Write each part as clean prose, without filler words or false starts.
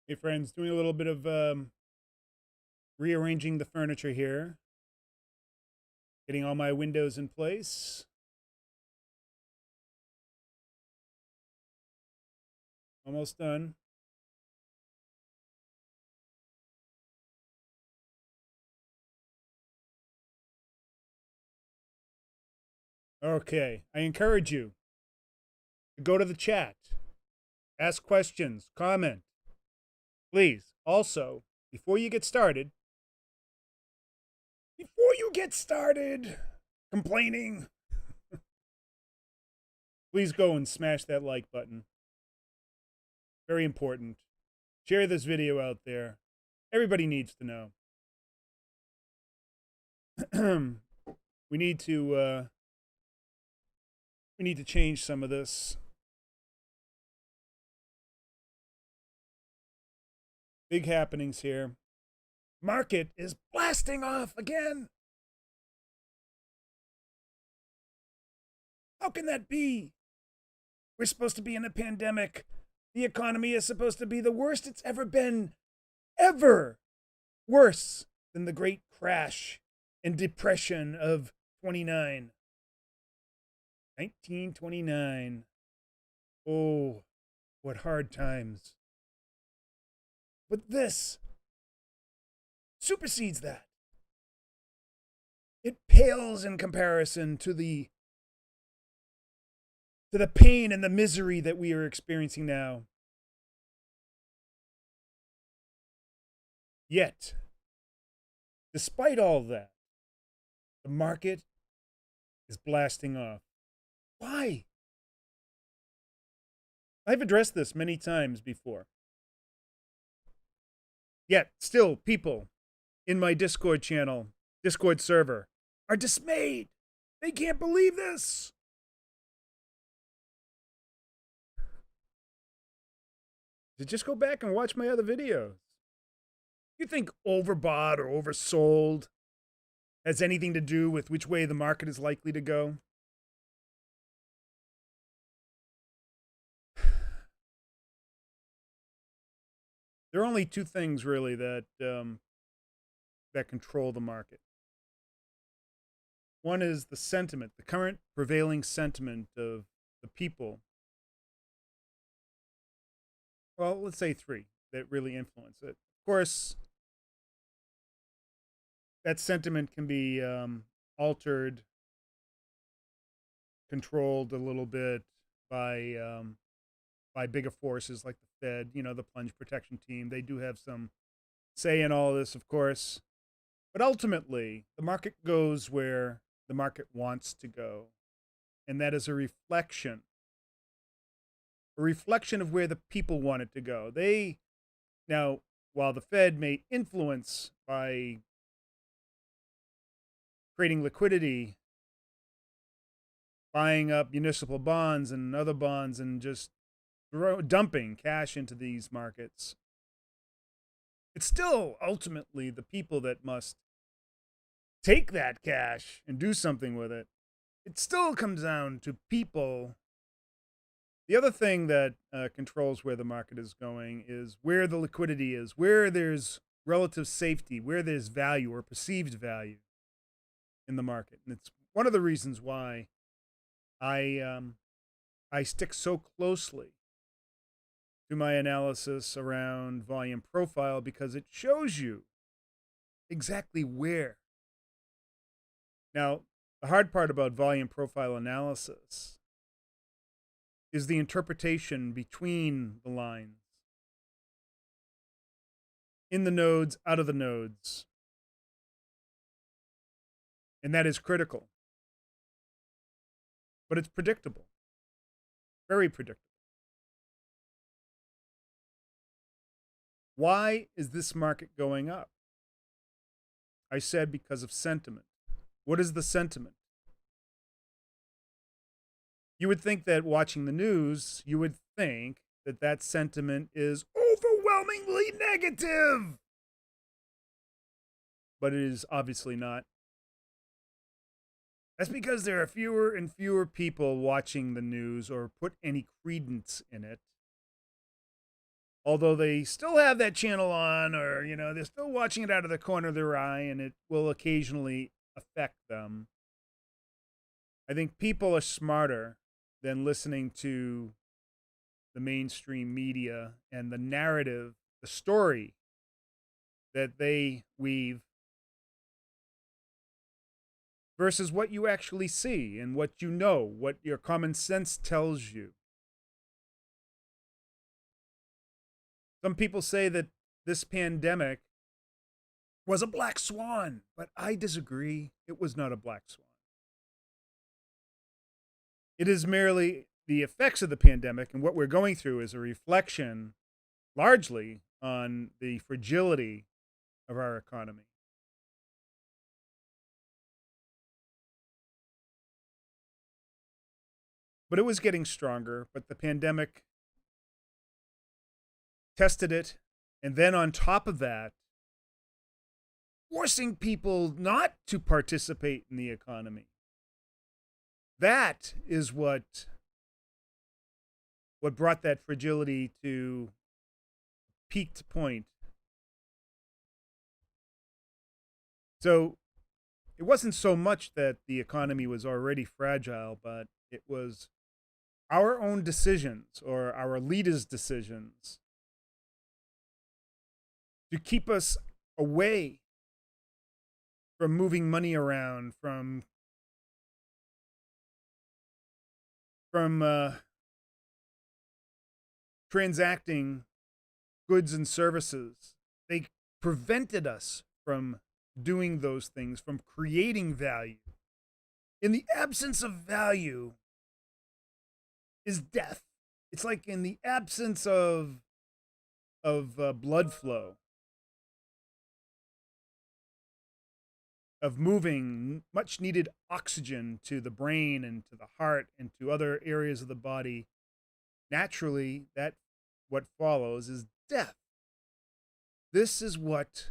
Hey friends, doing a little bit of rearranging the furniture here, getting all my windows in place. Almost done. Okay, I encourage you to go to the chat, ask questions, comment. Please, also, before you get started, complaining, please go and smash that like button. Very important. Share this video out there. Everybody needs to know. we need to change some of this. Big happenings here. Market is blasting off again. How can that be? We're supposed to be in a pandemic. The economy is supposed to be the worst it's ever been. Ever. Worse than the great crash and depression of 1929. Oh, what hard times. But this supersedes that. It pales in comparison to the pain and the misery that we are experiencing now. Yet, despite all that, the market is blasting off. Why? I've addressed this many times before. Yet, still, people in my Discord channel, Discord server, are dismayed. They can't believe this. Just go back and watch my other videos. You think overbought or oversold has anything to do with which way the market is likely to go? There are only two things really that control the market. One is the sentiment, the current prevailing sentiment of the people. Well, let's say three that really influence it. Of course, that sentiment can be altered, controlled a little bit by bigger forces like the Fed, the plunge protection team. They do have some say in all this, of course. But ultimately, the market goes where the market wants to go. And that is a reflection of where the people want it to go. Now, while the Fed may influence by creating liquidity, buying up municipal bonds and other bonds and just dumping cash into these markets, it's still ultimately the people that must take that cash and do something with it. It still comes down to people. The other thing that controls where the market is going is where the liquidity is, where there's relative safety, where there's value or perceived value in the market. And it's one of the reasons why I stick so closely to my analysis around volume profile, because it shows you exactly where. Now, the hard part about volume profile analysis is the interpretation between the lines, in the nodes, out of the nodes. And that is critical. But it's predictable. Very predictable. Why is this market going up? I said because of sentiment. What is the sentiment? You would think that watching the news, you would think that that sentiment is overwhelmingly negative. But it is obviously not. That's because there are fewer and fewer people watching the news or put any credence in it. although they still have that channel on, or they're still watching it out of the corner of their eye, and it will occasionally affect them. I think people are smarter than listening to the mainstream media and the narrative, the story that they weave versus what you actually see and what you know, what your common sense tells you. Some people say that this pandemic was a black swan, but I disagree. It was not a black swan. It is merely the effects of the pandemic, and what we're going through is a reflection largely on the fragility of our economy. But it was getting stronger, but the pandemic tested it, and then on top of that, forcing people not to participate in the economy. That is what brought that fragility to peaked point. So it wasn't so much that the economy was already fragile, but it was our own decisions, or our leaders' decisions, to keep us away from moving money around, from transacting goods and services. They prevented us from doing those things, from creating value. In the absence of value is death. It's like in the absence of blood flow, of moving much needed oxygen to the brain and to the heart and to other areas of the body, naturally what follows is death. This is what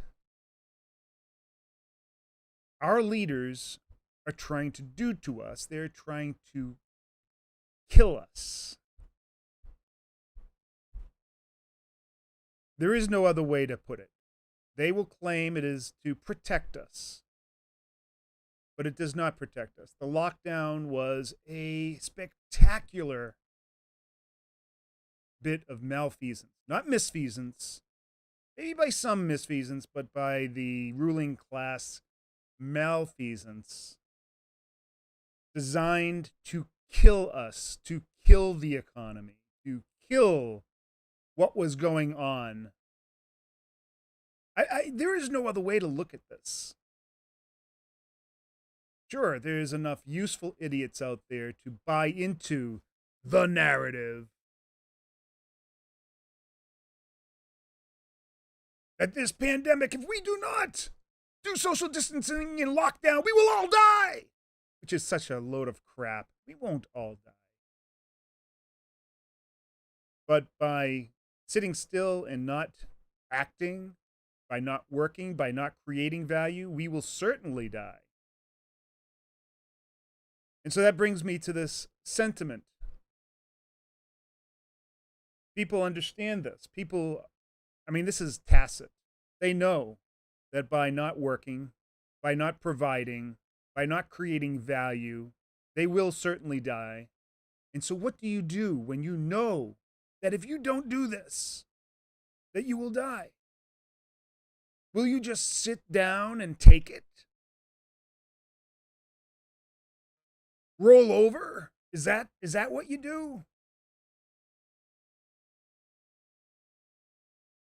our leaders are trying to do to us. They're trying to kill us. There is no other way to put it. They will claim it is to protect us, but it does not protect us. The lockdown was a spectacular bit of malfeasance, not misfeasance, maybe by some misfeasance, but by the ruling class malfeasance, designed to kill us, to kill the economy, to kill what was going on. There is no other way to look at this. Sure, there's enough useful idiots out there to buy into the narrative that this pandemic, if we do not do social distancing and lockdown, we will all die, which is such a load of crap. We won't all die. But by sitting still and not acting, by not working, by not creating value, we will certainly die. And so that brings me to this sentiment. People understand this. This is tacit. They know that by not working, by not providing, by not creating value, they will certainly die. And so what do you do when you know that if you don't do this, that you will die? Will you just sit down and take it? Roll over? Is that what you do?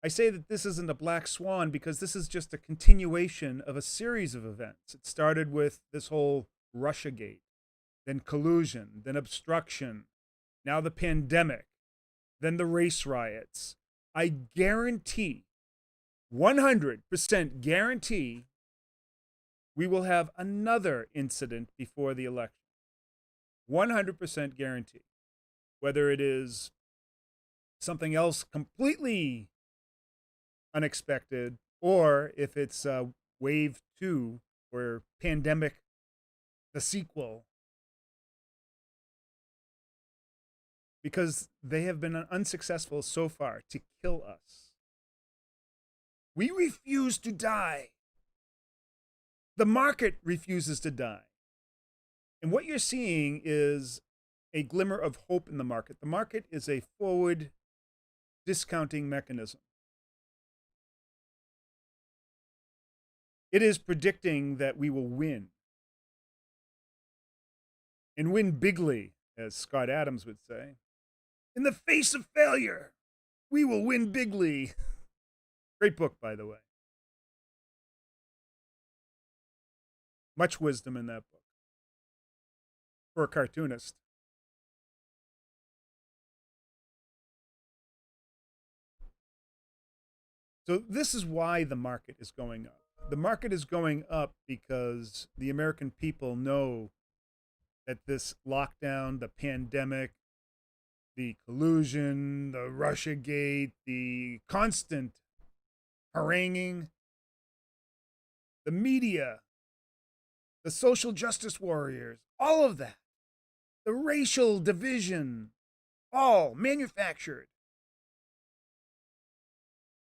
I say that this isn't a black swan because this is just a continuation of a series of events. It started with this whole Russiagate, then collusion, then obstruction, now the pandemic, then the race riots. I guarantee, 100% guarantee, we will have another incident before the election. 100% guarantee. Whether it is something else completely unexpected, or if it's wave 2 or pandemic, the sequel. because they have been unsuccessful so far to kill us. We refuse to die. The market refuses to die. And what you're seeing is a glimmer of hope in the market. The market is a forward discounting mechanism. It is predicting that we will win. And win bigly, as Scott Adams would say. In the face of failure, we will win bigly. Great book, by the way. Much wisdom in that book for a cartoonist. So this is why the market is going up. The market is going up because the American people know that this lockdown, the pandemic, the collusion, the Russiagate, the constant haranguing, the media, the social justice warriors, all of that, the racial division, all manufactured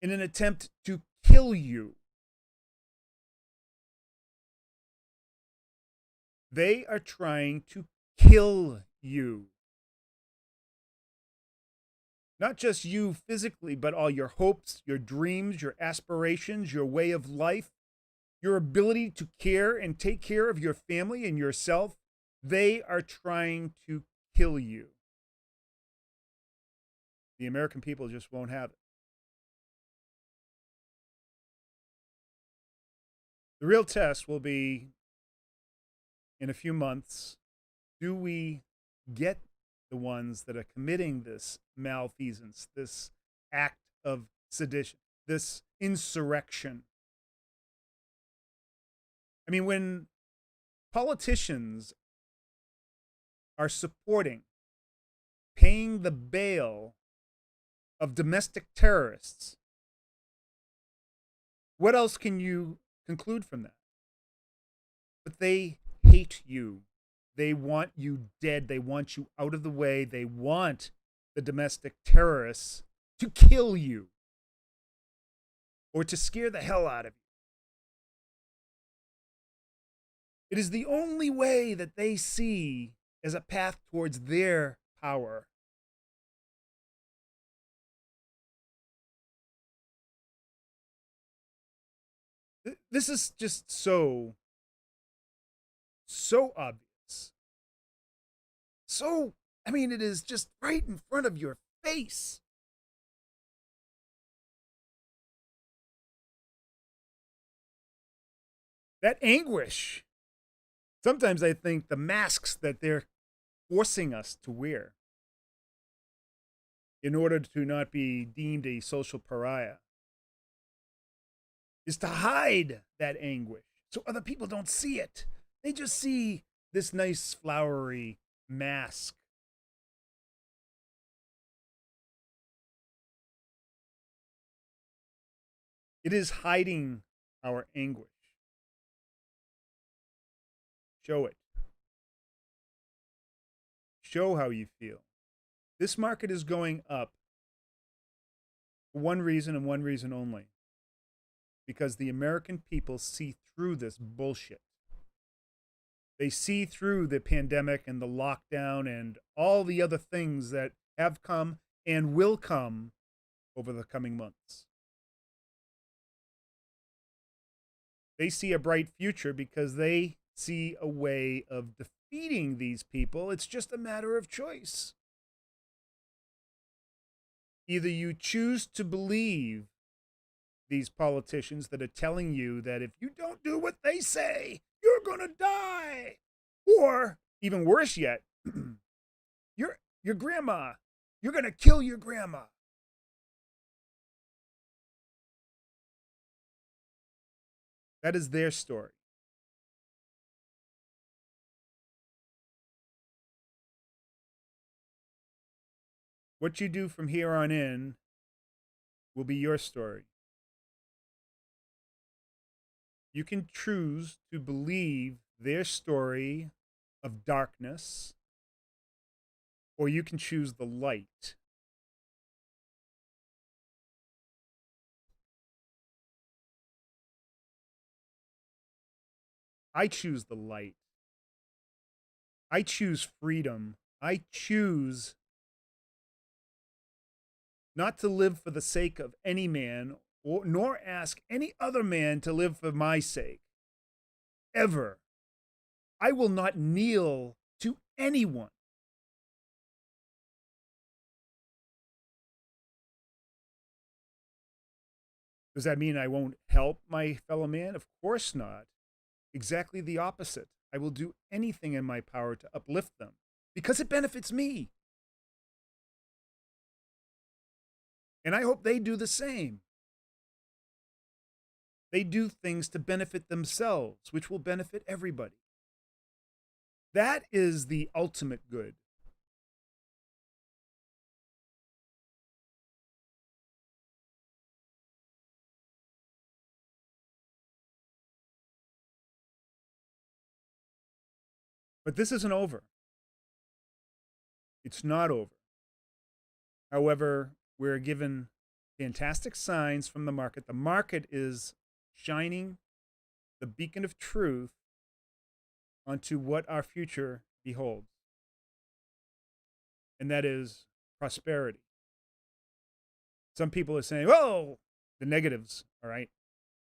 in an attempt to kill you. They are trying to kill you. Not just you physically, but all your hopes, your dreams, your aspirations, your way of life, your ability to care and take care of your family and yourself. They are trying to kill you. The American people just won't have it. The real test will be in a few months. Do we get the ones that are committing this malfeasance, this act of sedition, this insurrection? I mean, when politicians are supporting, paying the bail of domestic terrorists, what else can you conclude from that? But they hate you. They want you dead. They want you out of the way. They want the domestic terrorists to kill you or to scare the hell out of you. It is the only way that they see as a path towards their power. This is just so obvious. So, I mean, it is just right in front of your face. That anguish. Sometimes I think the masks that they're forcing us to wear in order to not be deemed a social pariah is to hide that anguish so other people don't see it. They just see this nice flowery mask. It is hiding our anguish. Show it. Show how you feel. This market is going up for one reason and one reason only. Because the American people see through this bullshit. They see through the pandemic and the lockdown and all the other things that have come and will come over the coming months. They see a bright future because they see a way of defeating these people. It's just a matter of choice. Either you choose to believe these politicians that are telling you that if you don't do what they say, you're going to die. Or even worse yet, your grandma, you're going to kill your grandma. That is their story. What you do from here on in will be your story. You can choose to believe their story of darkness or you can choose the light. I choose the light. I choose freedom. I choose not to live for the sake of any man, nor ask any other man to live for my sake. Ever. I will not kneel to anyone. Does that mean I won't help my fellow man? Of course not. Exactly the opposite. I will do anything in my power to uplift them because it benefits me. And I hope they do the same. They do things to benefit themselves, which will benefit everybody. That is the ultimate good. But this isn't over. It's not over. However, we're given fantastic signs from the market. The market is shining the beacon of truth onto what our future beholds. And that is prosperity. Some people are saying, oh, the negatives, all right?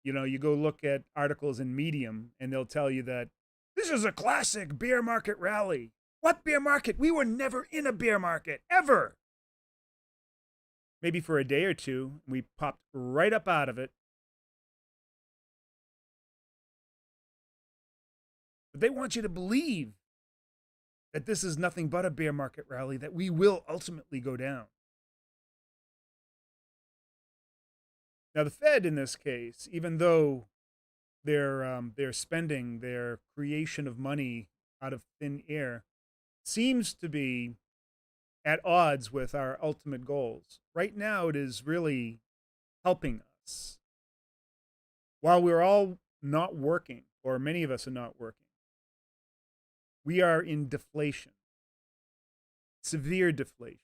You know, you go look at articles in Medium and they'll tell you that this is a classic bear market rally. What bear market? We were never in a bear market, ever. Maybe for a day or two, we popped right up out of it. But they want you to believe that this is nothing but a bear market rally, that we will ultimately go down. Now, the Fed in this case, even though they're spending their creation of money out of thin air, seems to be at odds with our ultimate goals. Right now, it is really helping us. While we're all not working, or many of us are not working, we are in deflation, severe deflation.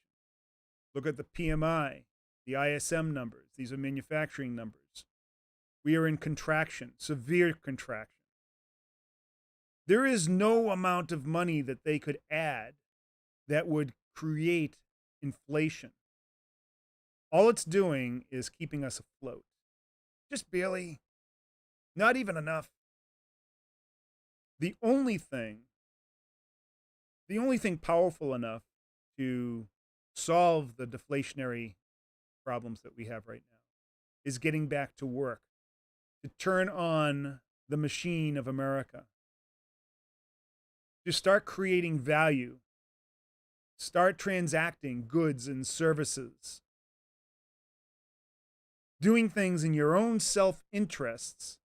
Look at the PMI, the ISM numbers. These are manufacturing numbers. We are in contraction, severe contraction. There is no amount of money that they could add that would create inflation. All it's doing is keeping us afloat. Just barely. Not even enough. The only thing powerful enough to solve the deflationary problems that we have right now is getting back to work, to turn on the machine of America, to start creating value, start transacting goods and services, doing things in your own self-interests,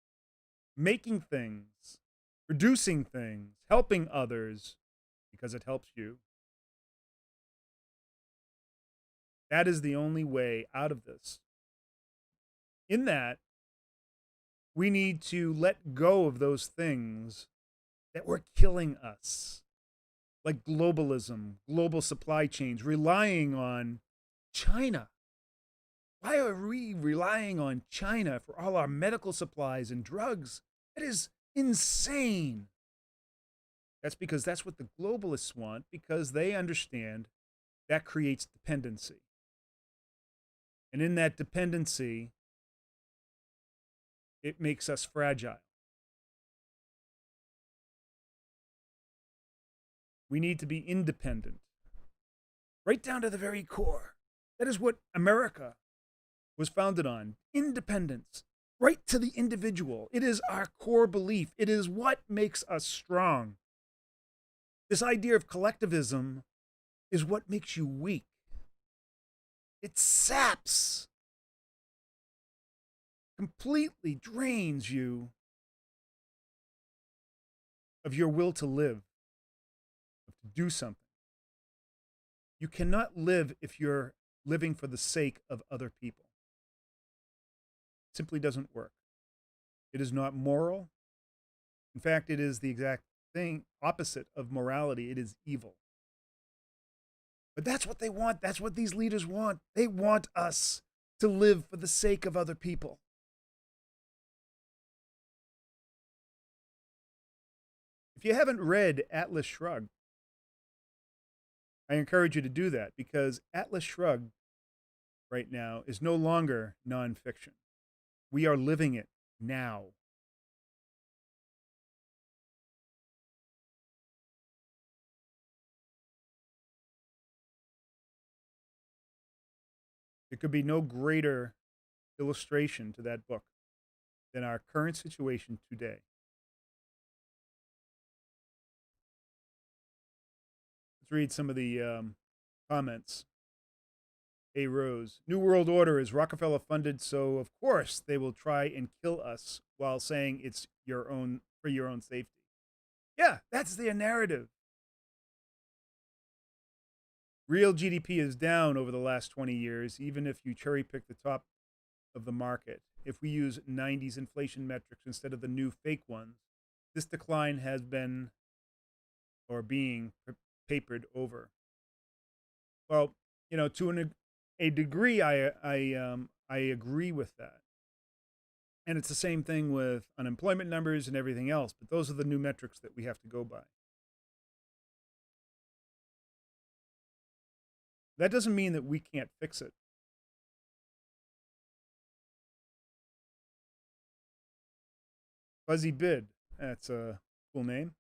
making things, producing things, helping others because it helps you. That is the only way out of this. In that, we need to let go of those things that were killing us, like globalism, global supply chains, relying on China. Why are we relying on China for all our medical supplies and drugs? That is insane. That's because that's what the globalists want, because they understand that creates dependency. And in that dependency, it makes us fragile. We need to be independent, right down to the very core. That is what America was founded on, independence, right to the individual. It is our core belief. It is what makes us strong. This idea of collectivism is what makes you weak. It saps, completely drains you of your will to live, to do something. You cannot live if you're living for the sake of other people. It simply doesn't work. It is not moral. In fact, it is the exact thing opposite of morality. It is evil. But that's what they want. That's what these leaders want. They want us to live for the sake of other people. If you haven't read Atlas Shrugged, I encourage you to do that, because Atlas Shrugged right now is no longer nonfiction. We are living it now. There could be no greater illustration to that book than our current situation today. Let's read some of the comments. A Rose. New World Order is Rockefeller funded, so of course they will try and kill us while saying it's your own for your own safety. Yeah, that's their narrative. Real GDP is down over the last 20 years, even if you cherry pick the top of the market. If we use 90s inflation metrics instead of the new fake ones, this decline has been or being papered over. Well, you know, to a degree, I agree with that. And it's the same thing with unemployment numbers and everything else, but those are the new metrics that we have to go by. That doesn't mean that we can't fix it. Fuzzy Bid, that's a cool name.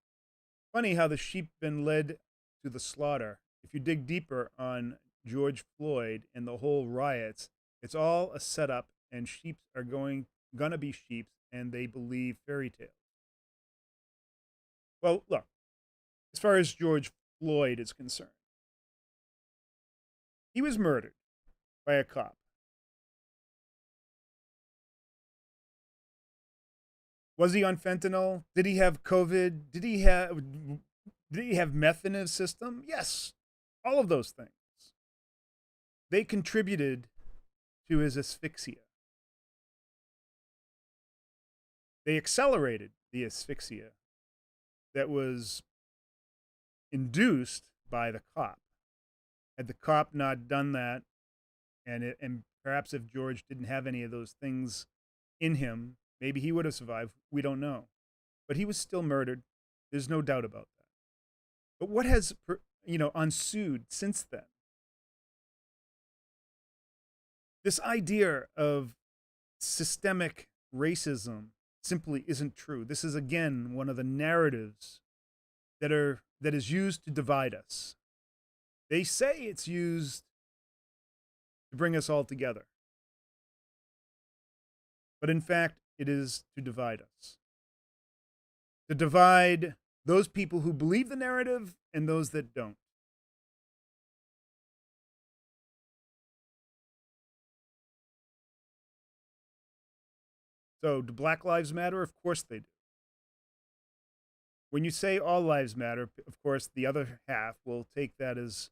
Funny how the sheep been led to the slaughter. If you dig deeper on George Floyd and the whole riots, it's all a setup, and sheep are gonna be sheep, and they believe fairy tales. Well, look, as far as George Floyd is concerned, he was murdered by a cop. Was he on fentanyl? Did he have COVID? Did he have meth in his system? Yes. All of those things. They contributed to his asphyxia. They accelerated the asphyxia that was induced by the cop. Had the cop not done that, and perhaps if George didn't have any of those things in him, maybe he would have survived. We don't know. But he was still murdered. There's no doubt about that. But what has, ensued since then? This idea of systemic racism simply isn't true. This is, again, one of the narratives that is used to divide us. They say it's used to bring us all together. But in fact, it is to divide us. To divide those people who believe the narrative and those that don't. So, do Black Lives Matter? Of course they do. When you say all lives matter, of course, the other half will take that as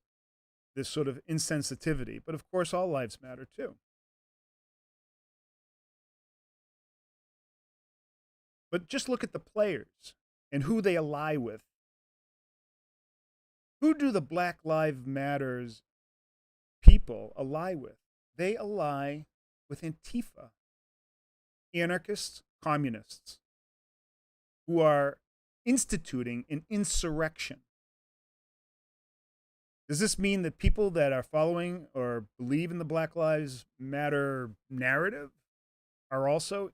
this sort of insensitivity. But of course, all lives matter too. But just look at the players and who they ally with. Who do the Black Lives Matters people ally with? They ally with Antifa, anarchists, communists, who are instituting an insurrection. Does this mean that people that are following or believe in the Black Lives Matter narrative are also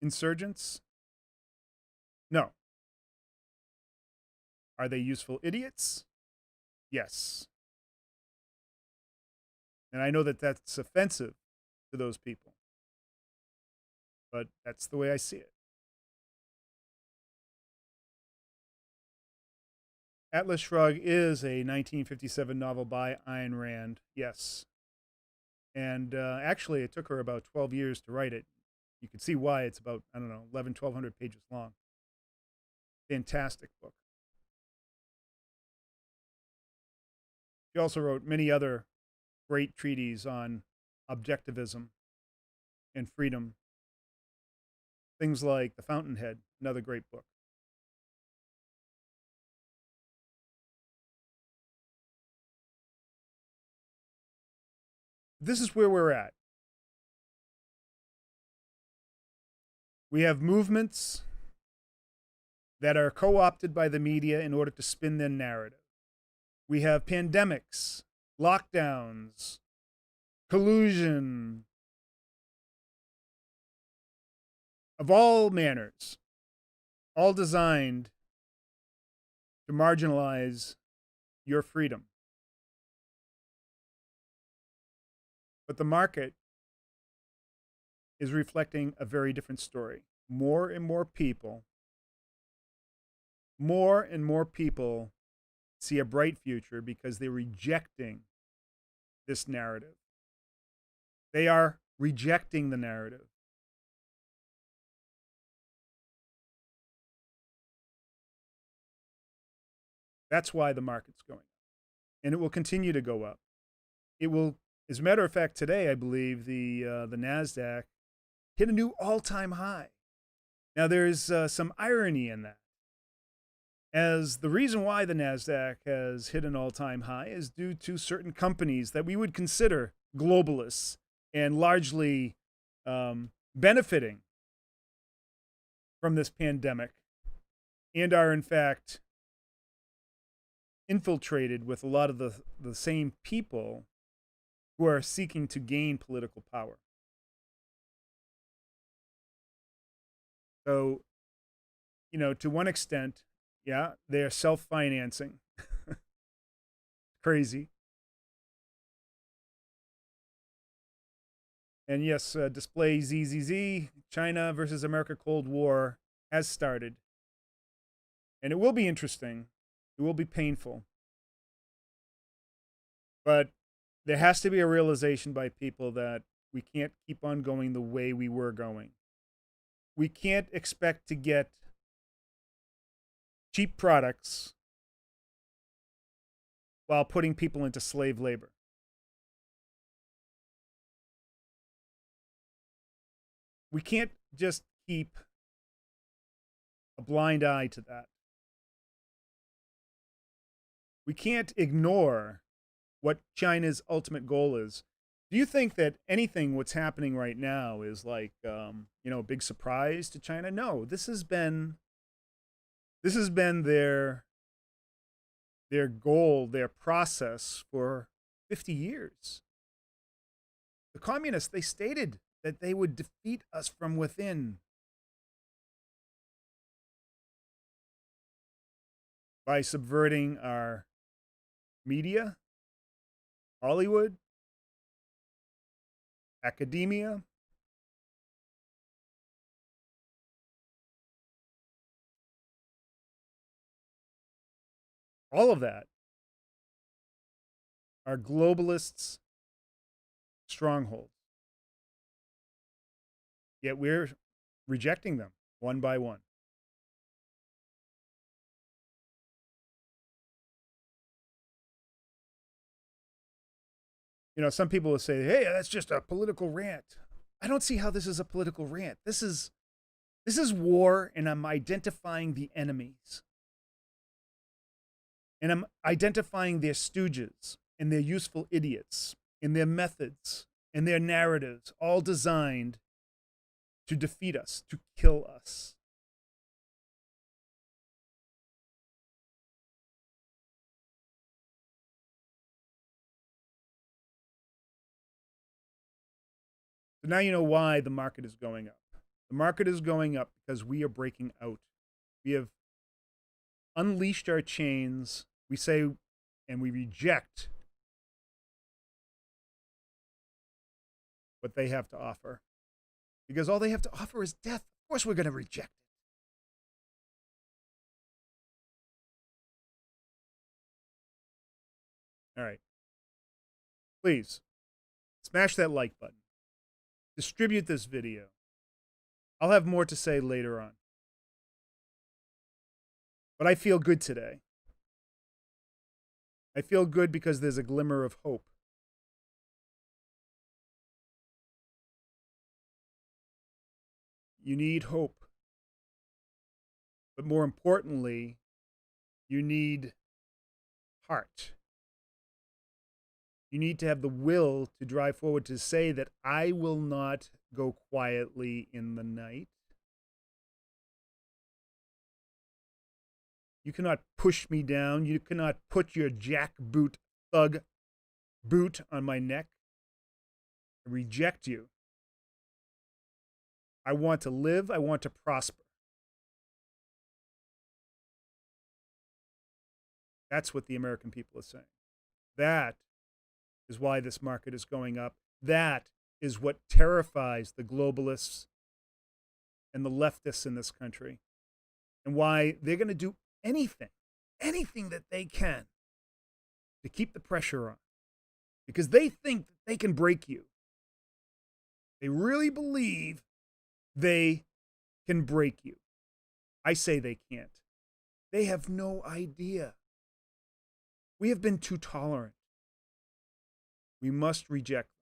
insurgents? No. Are they useful idiots? Yes. And I know that that's offensive to those people, but that's the way I see it. Atlas Shrugged is a 1957 novel by Ayn Rand, yes. And actually, it took her about 12 years to write it. You can see why. It's about, 1,100 pages long. Fantastic book. She also wrote many other great treatises on objectivism and freedom. Things like The Fountainhead, another great book. this is where we're at. We have movements that are co-opted by the media in order to spin their narrative. We have pandemics, lockdowns, collusion of all manners, all designed to marginalize your freedom. But the market is reflecting a very different story. More and more people see a bright future because they're rejecting this narrative. They are rejecting the narrative. That's why the market's going up. And it will continue to go up. It will, as a matter of fact, today, I believe the NASDAQ hit a new all-time high. Now, there's some irony in that, as the reason why the NASDAQ has hit an all-time high is due to certain companies that we would consider globalists and largely benefiting from this pandemic, and are, in fact, infiltrated with a lot of the same people who are seeking to gain political power. So, to one extent, yeah, they're self-financing. Crazy. And yes, display ZZZ, China versus America Cold War has started. And it will be interesting. It will be painful. But there has to be a realization by people that we can't keep on going the way we were going. We can't expect to get cheap products while putting people into slave labor. We can't just keep a blind eye to that. We can't ignore what China's ultimate goal is. Do you think that anything what's happening right now is like, a big surprise to China? No, this has been their goal, their process for 50 years. The communists, they stated that they would defeat us from within by subverting our media, Hollywood, academia, all of that are globalists' strongholds. Yet we're rejecting them one by one. Some people will say, hey, that's just a political rant. I don't see how this is a political rant. This is war, and I'm identifying the enemies. And I'm identifying their stooges and their useful idiots and their methods and their narratives, all designed to defeat us, to kill us. So now you know why the market is going up. The market is going up because we are breaking out. We have unleashed our chains. We say, and we reject what they have to offer. Because all they have to offer is death. Of course we're going to reject it. All right. Please, smash that like button. Distribute this video. I'll have more to say later on. But I feel good today. I feel good because there's a glimmer of hope. You need hope. But more importantly, you need heart. You need to have the will to drive forward, to say that I will not go quietly in the night. You cannot push me down. You cannot put your jackboot thug boot on my neck. I reject you. I want to live. I want to prosper. That's what the American people are saying. That is why this market is going up. That is what terrifies the globalists and the leftists in this country, and why they're going to do anything that they can to keep the pressure on, because they think that they can break you. They really believe they can break you. I say they can't. They have no idea. We have been too tolerant. We must reject them.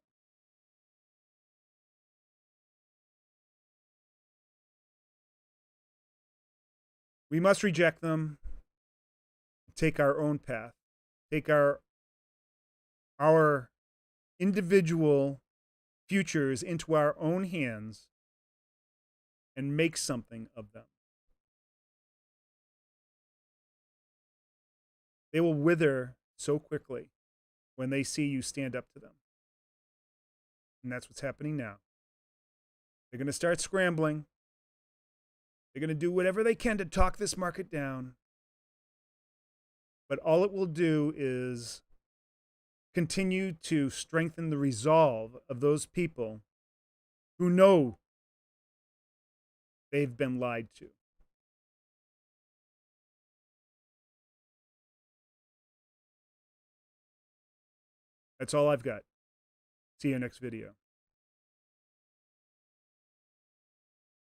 We must reject them, take our own path, take our individual futures into our own hands and make something of them. They will wither so quickly when they see you stand up to them. And that's what's happening now. They're going to start scrambling. They're going to do whatever they can to talk this market down. But all it will do is continue to strengthen the resolve of those people who know they've been lied to. That's all I've got. See you next video.